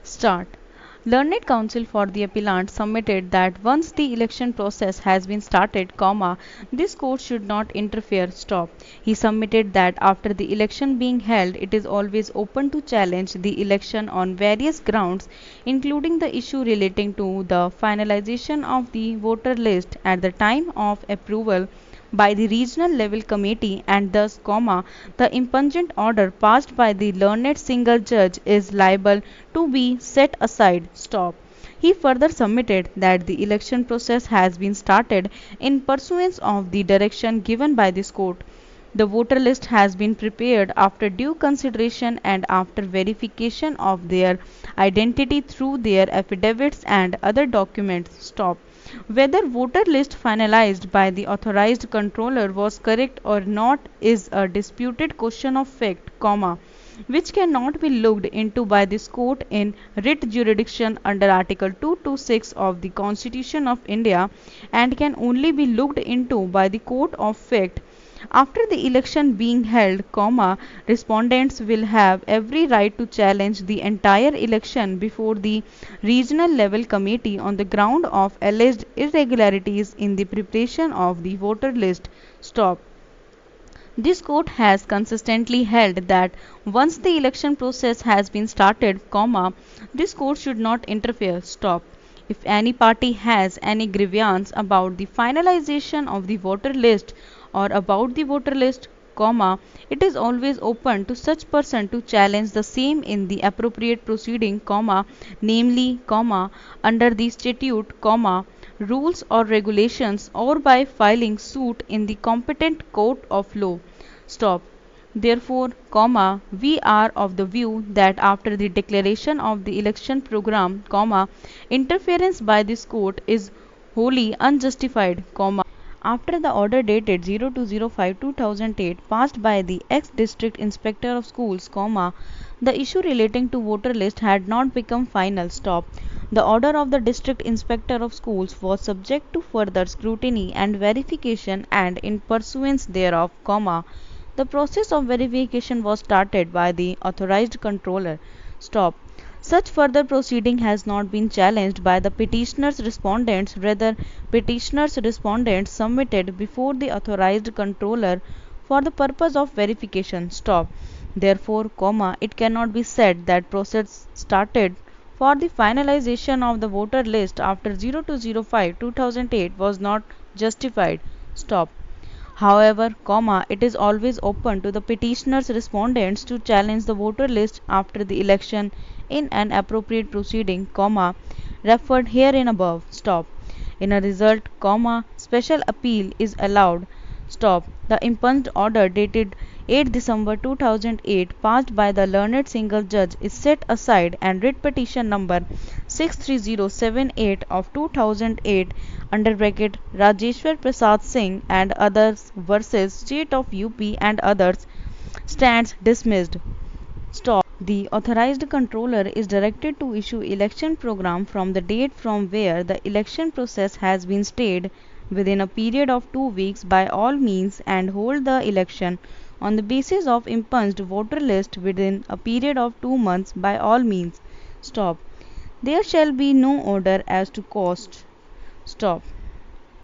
Start. Learned counsel for the appellant submitted that once the election process has been started, this court should not interfere. Stop. He submitted that after the election being held, it is always open to challenge the election on various grounds, including the issue relating to the finalization of the voter list at the time of approval by the regional level committee, and thus, the impungent order passed by the learned single judge is liable to be set aside. Stop. He further submitted that the election process has been started in pursuance of the direction given by this court. The voter list has been prepared after due consideration and after verification of their identity through their affidavits and other documents. Stop. Whether voter list finalized by the authorized controller was correct or not is a disputed question of fact, which cannot be looked into by this court in writ jurisdiction under Article 226 of the Constitution of India, and can only be looked into by the court of fact. After the election being held, respondents will have every right to challenge the entire election before the regional level committee on the ground of alleged irregularities in the preparation of the voter list. Stop. This court has consistently held that once the election process has been started, this court should not interfere. Stop. If any party has any grievance about the finalization of the voter list or about the voter list, it is always open to such person to challenge the same in the appropriate proceeding, namely, under the statute, rules or regulations, or by filing suit in the competent court of law. Stop. Therefore, we are of the view that after the declaration of the election program, interference by this court is wholly unjustified, after the order dated 02/05/2008 passed by the ex-district inspector of schools, the issue relating to voter list had not become final. Stop. The order of the district inspector of schools was subject to further scrutiny and verification, and in pursuance thereof, the process of verification was started by the authorized controller. Stop. Such further proceeding has not been challenged by the petitioner's respondents. Rather, petitioner's respondents submitted before the authorized controller for the purpose of verification. Stop. Therefore, it cannot be said that process started for the finalization of the voter list after 02/05/2008 was not justified. Stop. However, it is always open to the petitioner's respondents to challenge the voter list after the election in an appropriate proceeding, referred herein above. Stop. In a result, special appeal is allowed. Stop. The impugned order dated 8 December 2008 passed by the learned single judge is set aside, and writ petition number 63078 of 2008 under bracket Rajeshwar Prasad Singh and others versus State of UP and others stands dismissed. Stop. The authorized controller is directed to issue election program from the date from where the election process has been stayed within a period of 2 weeks by all means, and hold the election on the basis of impugned voter list within a period of 2 months by all means. Stop. There shall be no order as to cost. Stop.